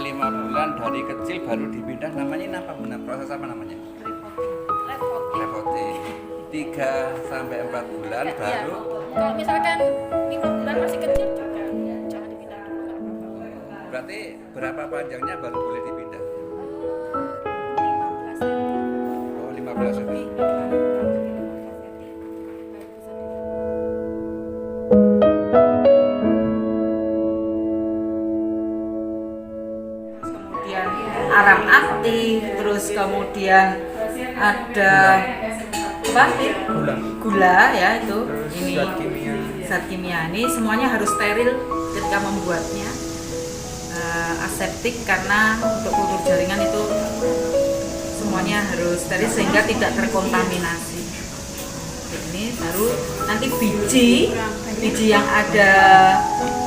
5 bulan dari kecil baru dipindah, namanya apa Bu? Proses apa namanya? Repoting. 3 sampai 4 bulan baru. Kalau misalkan 5 bulan masih kecil juga jangan dipindah dulu, nggak apa-apa. Berarti berapa panjangnya baru boleh dipindah? 15 cm. Oh, 15 cm. Kemudian arang aktif, terus kemudian ada apa? Gula ya itu. Ini zat kimia ini semuanya harus steril ketika membuatnya. Aseptik karena untuk kultur jaringan itu semuanya harus steril sehingga tidak terkontaminasi. Ini baru nanti biji yang ada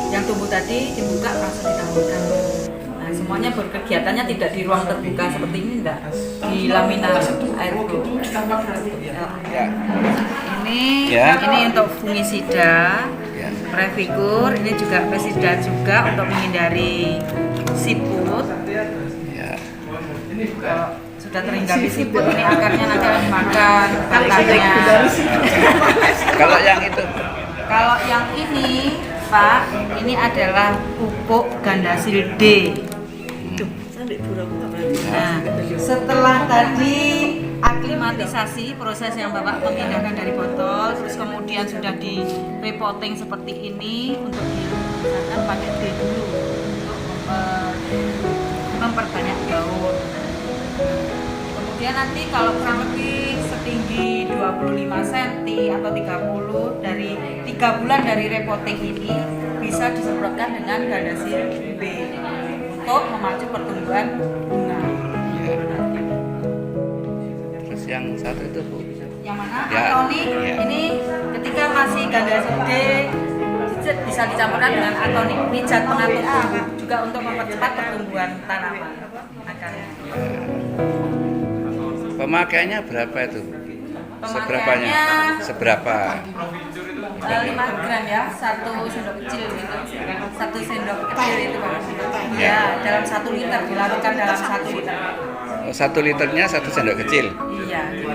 yang tumbuh tadi dibuka langsung ditaburkan. Nah, semuanya berkegiatannya tidak di ruang terbuka seperti ini, enggak di laminat airflow. Ini untuk fungisida, Previkur, ini juga pestisida juga untuk menghindari siput. Kalau sudah terhinggapi siput, ini akarnya nanti akan dimakan batangnya. Kalau yang itu? Kalau yang ini, Pak, ini adalah pupuk gandasil D. Nah, setelah tadi aklimatisasi, proses yang Bapak memindahkan dari botol, terus kemudian sudah di repotting seperti ini untuk misalkan pakai D dulu untuk memperbanyak daun. Kemudian nanti kalau kurang lebih setinggi 25 cm atau 30 dari 3 bulan dari repotting ini bisa disemprotkan dengan gandasil B untuk memacu pertumbuhan bunga. Terus yang satu itu Bu? Yang mana? Atonik. Ini ketika masih gandasil D bisa dicampurkan dengan atonik, pijat pengatur tumbuh juga untuk mempercepat pertumbuhan tanaman akarnya. Pemakaiannya berapa itu? Seberapanya? Seberapa? 5 gram ya, 1 sendok kecil gitu. 1 sendok kecil itu Pak. Ya, dalam 1 liter dilarutkan dalam 1 liter. 1 liternya 1 sendok kecil. Iya, gitu.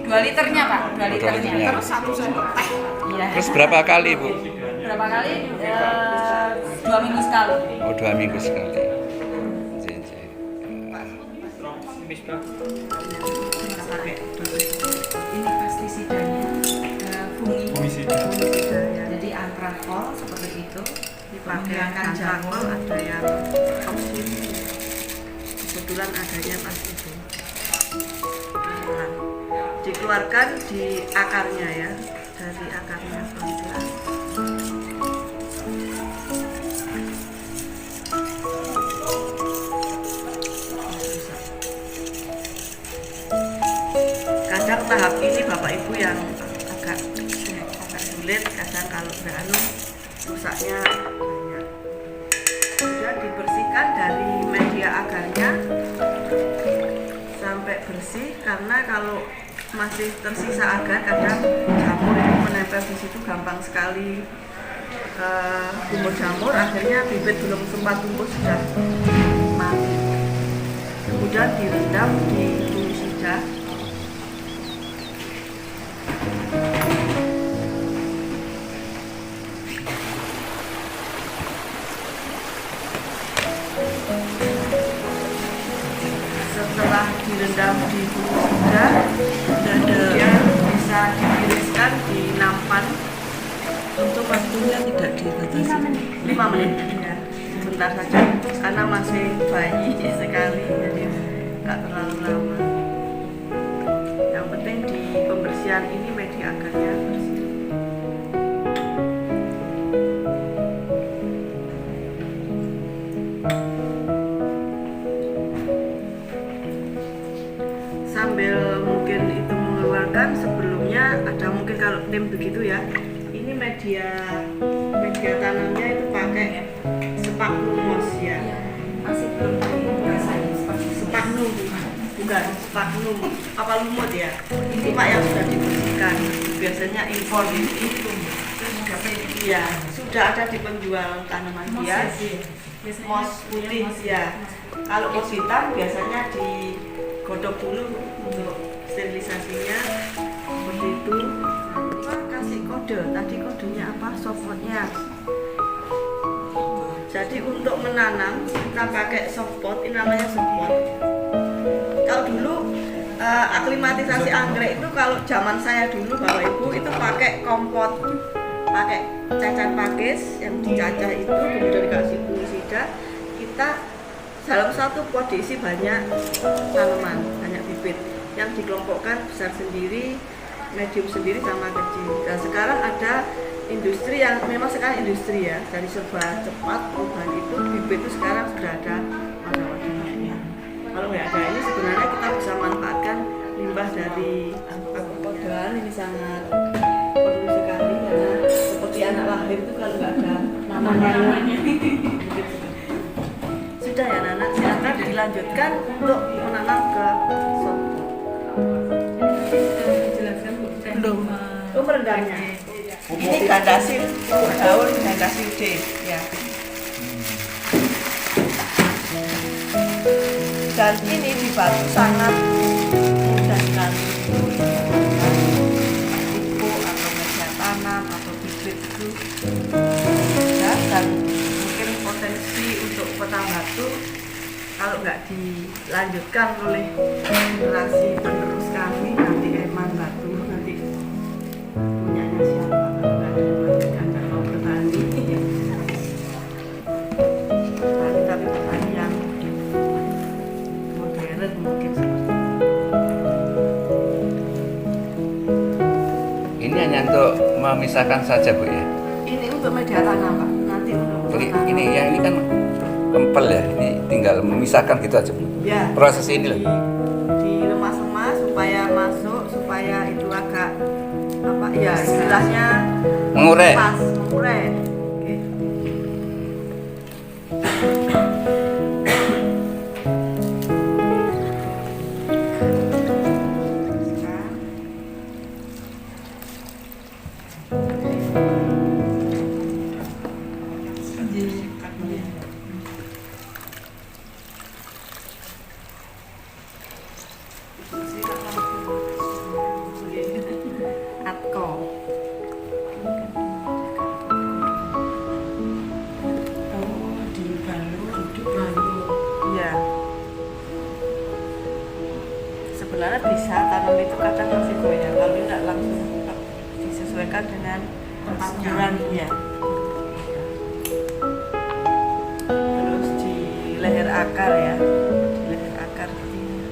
2 liternya Pak, 2 liternya. Terus 1 sendok teh. Iya. Terus berapa kali Bu? Berapa kali? 2 minggu sekali. Oh, 2 minggu sekali. Ini pestisidanya fungisida ya. Jadi antrakol seperti itu dipakai jamur, ada yang toksin. Kebetulan adanya pas itu. Dikeluarkan di akarnya ya, dari akarnya pelan-pelan. Kadang tahap ini Bapak Ibu yang agak sulit, kadang kalau nggak rusaknya banyak. Kemudian dibersihkan dari media akarnya sampai bersih, karena kalau masih tersisa agar kadang jamur itu menempel di situ gampang sekali tumbuh jamur, akhirnya bibit belum sempat tumbuh sudah mati. Kemudian direndam di fungisida. Setelah direndam di fungisida, kemudian bisa ditiriskan di nampan untuk waktunya tidak dibatasi 5 menit ya, sebentar saja karena masih bayi sekali, jadi nggak terlalu lama. Yang penting di pembersihan ini media akarnya bersih. Sambil mungkin itu mengeluarkan, sebelumnya ada mungkin kalau tim begitu ya, ini media tanamnya itu pakai sphagnum ya. Masih belum sphagnum, bukan sphagnum, apa lumut ya, ini Pak yang sudah dibersihkan, biasanya impor itu ya, sudah ada di penjual tanaman hias. mos putih ya. Kalau mos hitam biasanya digodok dulu untuk sterilisasinya seperti itu. Kita kasih kode, tadi kodenya apa? Softpotnya. Jadi untuk menanam kita pakai softpot, ini namanya softpot. Kalau dulu aklimatisasi anggrek itu kalau zaman saya dulu Bapak Ibu itu pakai kompot, pakai cacar pakis yang dicacah itu kemudian dikasih fungisida. Kita dalam satu pot diisi banyak tanaman, banyak bibit yang dikelompokkan besar sendiri, medium sendiri sama kecil. Dan sekarang ada industri yang memang sekarang industri ya, dari serba cepat perubahan itu bibit itu sekarang sudah ada wadah-wadahnya. Kalau nggak ada ini sebenarnya kita bisa manfaatkan limbah dari perkodoan, ini sangat perlu sekali karena seperti anak lahir itu kalau nggak ada namanya. Sudah ya Nana, silakan dilanjutkan untuk menanam ke softpot. Belum. Oh merendahnya. Ini gandasil, daun gandasil D ya. Dan ini dibantu sangat mudah sekali pupuk atau media tanam atau bibit itu mudah, dan mungkin potensi untuk kota Batu kalau nggak dilanjutkan oleh generasi penerus kami nanti Eman Batu nanti punyanya siapa kalau nggak dilanjutkan nggak mau bertani tapi petani yang modern mungkin seperti itu. Ini hanya untuk memisahkan saja Bu ya. Ini untuk media tanam Pak, nanti untuk Ini ya, ini kan empel ya. Ini tinggal memisahkan gitu aja Bu. ya, Proses ini loh. dilemas-lemas supaya masuk, supaya itu agak apa ya istilahnya Mengurai. pas, mengurai. Oke. Atko. Oh, dibalut. Ya. Sebenarnya bisa tanam itu kadang masih goyang kalau tidak langsung disesuaikan dengan aturan ya. Terus di leher akar ya, di leher akar ini.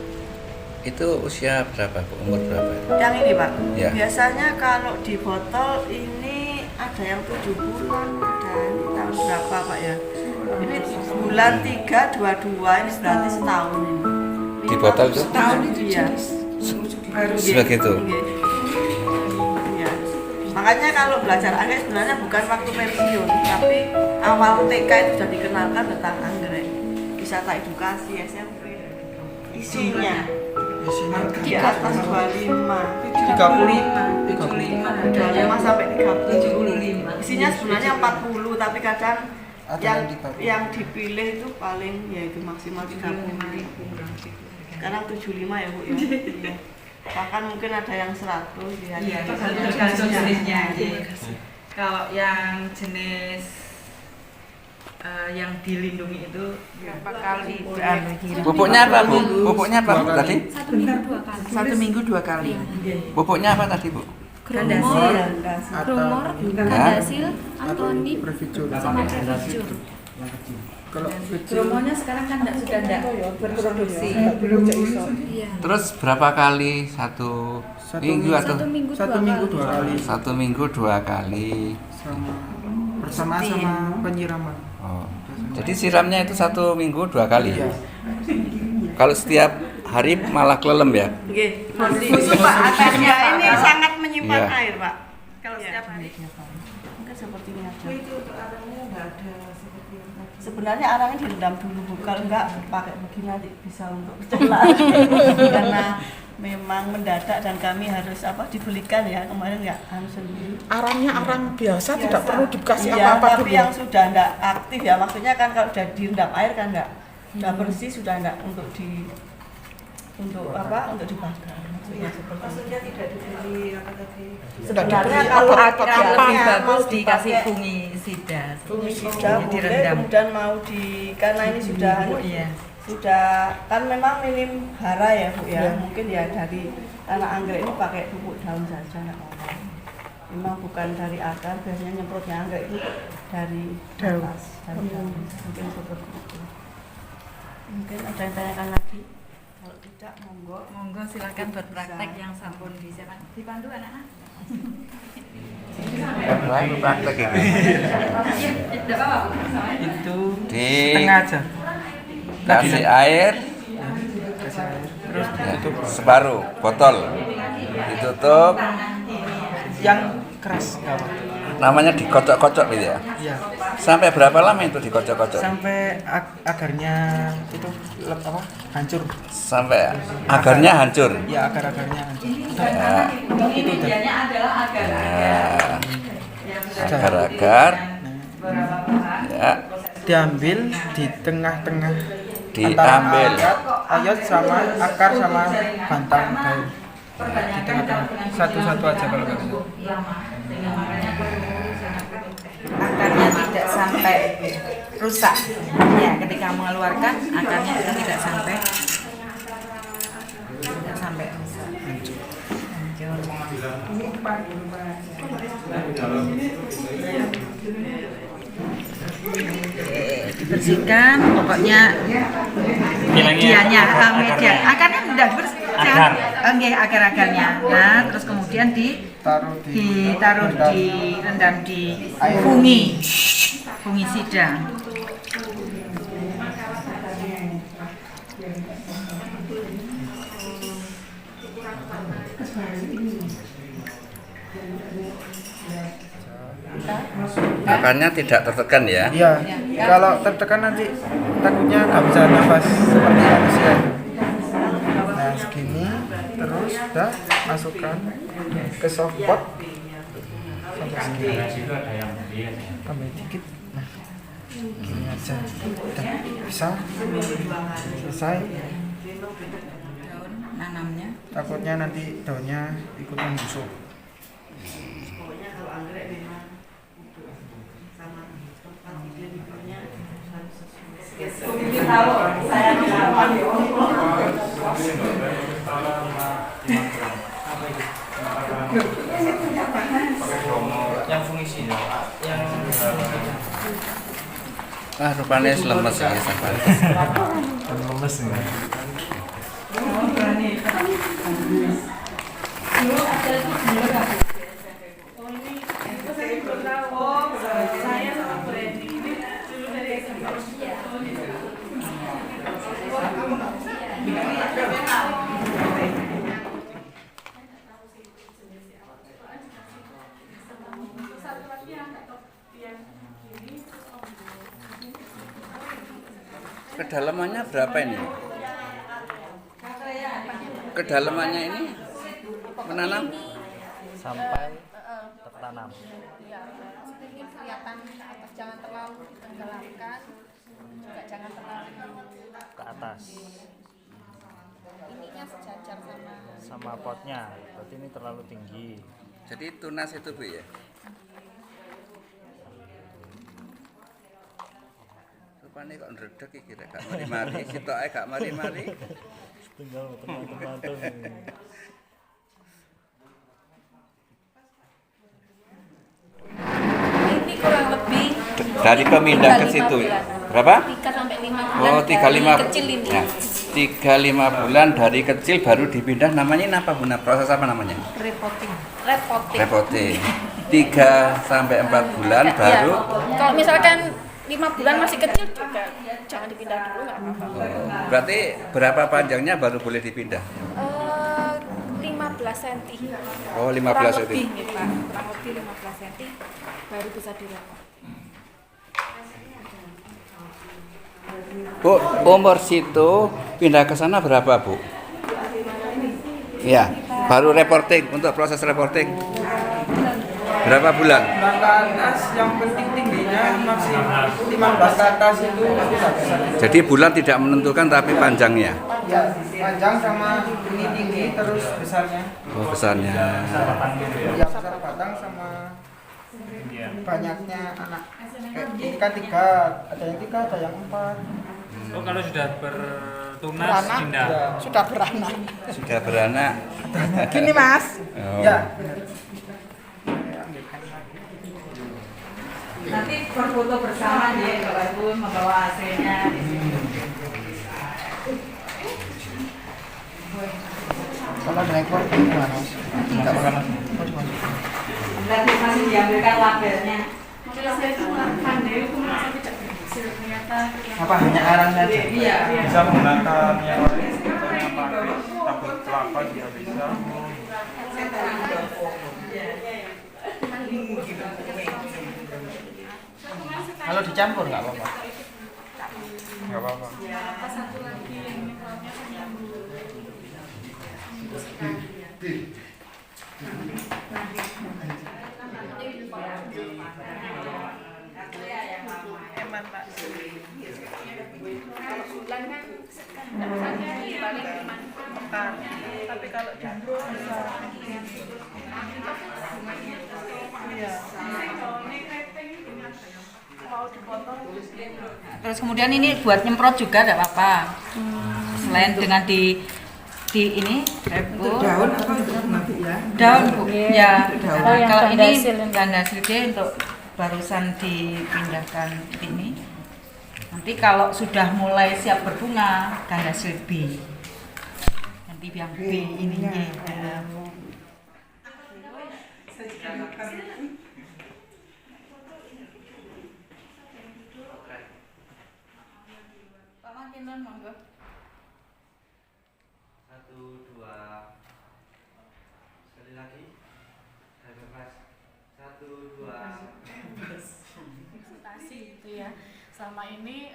Itu usia berapa Bu? Umur berapa? Yang ini Pak, Ya. biasanya kalau di botol ini ada yang 7 bulan, ada ini tahun berapa Pak ya? Ini bulan 3, 22, ini berarti setahun ini. Di botol itu? Setahun itu Iya. Sebegitu. Iya. Makanya kalau belajar anggrek sebenarnya bukan waktu pensiun, tapi awal TK itu sudah dikenalkan tentang anggrek. Wisata edukasi SMP. Isinya di atas 25. 25 sampai 30. Isinya sebenarnya 40, tapi kadang yang dipilih itu paling ya itu maksimal 30. Sekarang 75 ya Bu ya. Iya. Bahkan mungkin ada yang 100 ya. Iya, tergantung jenisnya. Kalau yang jenis yang dilindungi itu berapa kali Pupuknya apa Bu? Pupuknya apa Bu tadi? 1 minggu 2 kali. 1 minggu 2 kali. Pupuknya apa tadi Bu? Gromor, Atau Gromor, Gandasil, Antoni, sama Previjur. kalau Bromonya sekarang kan sudah tidak berproduksi. Iya. Terus berapa kali? Satu minggu atau? 1 minggu 2 1 minggu 2 kali Satu minggu 2 kali. bersama penyiraman. Oh. Jadi siramnya itu 1 minggu 2 kali ya? Iya. Kalau setiap hari malah kelelem ya? Nggih. Khusus Pak, atasnya ini sangat menyimpan Iya. air Pak. Kalau setiap hari. Mungkin seperti ini aja. Itu untuk arangnya nggak ada seperti yang tadi. Sebenarnya arangnya direndam dulu Bu. Kalau enggak pakai begini nanti bisa untuk celah. Karena memang mendadak dan kami harus dibelikan ya, kemarin nggak sendiri. Arangnya arang biasa, tidak perlu dikasih Iya, apa-apa tapi Bu. yang sudah nggak aktif ya, maksudnya kan kalau sudah direndam air kan nggak bersih, sudah nggak untuk dibakar. Maksudnya tidak dibeli Sudah sebenarnya dibeli kalau apa-apa Akan lebih mau bagus dipakai dikasih fungisida. fungisida boleh, direndam. kemudian mau karena ini sudah Iya. kan memang minim hara ya Bu ya, mungkin ya dari tanah anggrek ini pakai pupuk daun saja nggak apa-apa. Memang bukan dari akar, biasanya nyemprotnya anggrek itu dari atas, dari daun. Mungkin seperti itu. Mungkin ada yang tanyakan lagi? Kalau tidak, monggo. Monggo silakan berpraktek yang sampun disiapkan. Dipandu anak-anak. Lain praktek ini. Iya, tidak apa-apa. Itu Di setengah aja. kasih air Kasih air. Terus ya, separuh botol ditutup, yang keras nggak apa? namanya dikocok-kocok gitu ya. Iya. Sampai berapa lama itu dikocok-kocok? Sampai agarnya itu hancur. Sampai agarnya hancur. Ya agar-agarnya hancur. Ya, Ini medianya adalah agar. ya. Agar-agar ya Diambil di tengah-tengah diambil. ayat sama akar sama batang daun. Di tengah-tengah. Satu-satu aja kalau nggak bisa. Akarnya tidak sampai rusak. Ya, ketika mengeluarkan akarnya itu tidak sampai rusak. Hancur. Dibersihkan, pokoknya medianya, media akarnya tidak dibersihkan, agar-agarnya. Nah, terus kemudian ditaruh direndam di fungisida. Akarnya tidak tertekan ya. Iya. Kalau tertekan nanti takutnya nggak bisa nafas seperti manusia. Nah segini terus udah masukkan ke softpot sampai segini. Tambah dikit. Nah gini aja. Udah bisa. Selesai. Daun nanamnya. Takutnya nanti daunnya ikut membusuk. Pokoknya kalau anggrek memang sama tempat iklim-iklimnya harus sesuai. Yang fungisi ya. Yang Rupanya lemes ya sampai. lemes ya. Kedalamannya berapa ini? Kedalamannya ini menanam sampai tertanam. Ya, ini kelihatan ke atas, jangan terlalu ditenggelamkan, juga jangan terlalu Ke atas ininya sejajar sama potnya, berarti ini terlalu tinggi. jadi tunas itu Bu ya. Rupanya kok ndredeg iki rek gak mari-mari, sitoke gak mari-mari. Tinggal teman-teman. ini kurang lebih Dari pemindah ke situ. Berapa? 3 sampai 5 bulan. Oh, 3-5 dari kecil ini. Ya, 3-5 bulan dari kecil baru dipindah. Namanya apa Bunda? Proses apa namanya? Repotting. 3 sampai 4 bulan Ya, baru. kalau misalkan 5 bulan masih kecil juga jangan dipindah dulu, nggak apa-apa. Berarti berapa panjangnya baru boleh dipindah? 15 cm. Oh, 15 kurang cm. lebih nih, Pak. Kurang lebih 15 cm baru bisa direpot. Bu, umur situ pindah ke sana berapa Bu? Iya, baru reporting untuk proses reporting. Berapa bulan? Bulan ke atas yang penting tingginya masih 15 ke atas itu bisa. Jadi bulan tidak menentukan tapi panjangnya. Ya, panjang sama ini tinggi terus besarnya. Oh, besarnya. Ya, besar batang sama banyaknya anak. Kayak ini kan 3, ada yang 3, ada yang 4. Oh, kalau sudah bertunas Beranak. pindah. Ya. Sudah beranak. Sudah beranak. Gini Mas. Oh. Ya. Nanti berfoto bersama ya kalau Ibu membawa AC-nya. Kalau rekor gimana? Enggak bakal. Nanti masih diambilkan labelnya. Saya itu pandai itu merasa tidak berhasil ternyata. Apa hanya arang saja? Iya. Bisa menggunakan yang lain, misalnya pakai tabur kelapa juga bisa. Kalau dicampur nggak apa-apa. Nggak apa-apa. Satu lagi yang misalnya penyambung. Eman Pak. Bulan kan dasarnya dibalik Mekar. Tapi kalau jumbo bisa. Iya. Mau dipotong. Terus kemudian ini buat nyemprot juga tidak apa-apa. Selain dengan di ini Daun apa itu nanti ya? daun Bu. Ya. Oh, yang Kalau ganda ini hasil ini. ganda hasil D untuk barusan dipindahkan ke ini. Nanti kalau sudah mulai siap berbunga ganda hasil B. Nanti yang B ini Y. Pak Makinan monggo. 1, 2. Sekali lagi. Mas. 1, 2. Konsultasi gitu ya. Selama ini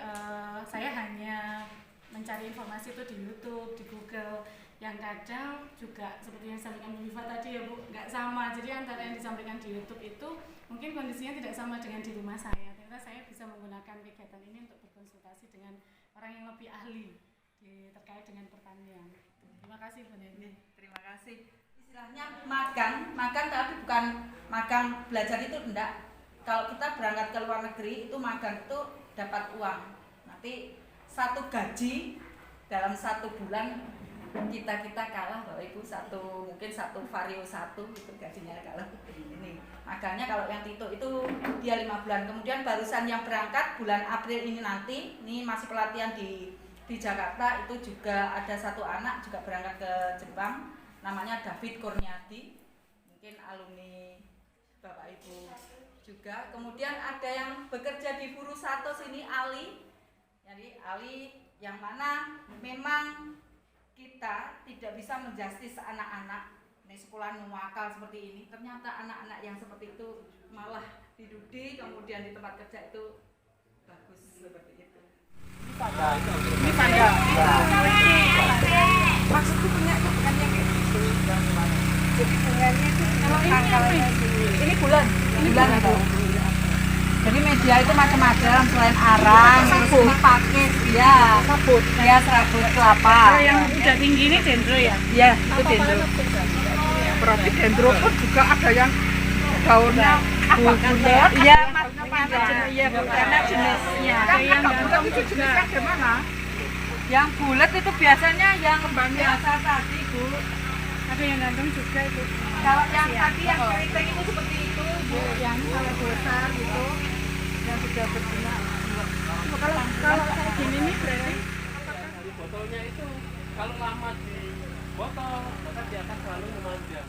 saya hanya mencari informasi itu di YouTube, di Google, yang kadang juga seperti yang disampaikan Bu Viva tadi ya Bu, nggak sama. Jadi antara yang disampaikan di YouTube itu mungkin kondisinya tidak sama dengan di rumah saya. Ternyata saya bisa menggunakan kegiatan ini untuk berkonsultasi dengan orang yang lebih ahli terkait dengan pertanian. Terima kasih Bu Neni. Terima kasih. Istilahnya magang tapi bukan magang belajar itu enggak. Kalau kita berangkat ke luar negeri itu magang itu dapat uang. Nanti satu gaji dalam 1 bulan kita kalah Bapak Ibu, mungkin satu vario 1 itu gajinya kalau ini. Magangnya kalau yang Tito itu dia 5 bulan. Kemudian barusan yang berangkat bulan April ini nanti, ini masih pelatihan di Jakarta, itu juga ada 1 anak juga berangkat ke Jepang, namanya David Kurniadi, mungkin alumni Bapak Ibu juga. Kemudian ada yang bekerja di Buru Sato sini, Ali. Jadi Ali yang mana memang kita tidak bisa menjustis anak-anak di sekolah nuwakal seperti ini. Ternyata anak-anak yang seperti itu malah didudi, kemudian di tempat kerja itu bagus seperti itu. Ini tanda. Maksudku punya itu bukan yang kayak gitu. Jadi bunganya itu tangkalnya ini bulan itu. Jadi media itu macam-macam, selain arang, terus ini paket, ya, serabut kelapa. Yang udah tinggi ini dendro ya? Iya, itu dendro. Berarti dendro pun juga ada yang daunnya bulat. Iya, karena jenisnya. Yang bulat itu jenisnya gimana? Yang bulat itu biasanya yang biasa tadi Bu. Ada yang ganteng juga itu. Kalau yang tadi yang keriting itu seperti itu Bu, Yang kalau besar gitu. yang sudah berbunga. Kalau kayak gini nih berarti Botolnya itu kalau lama di botol maka dia akan selalu memanjang.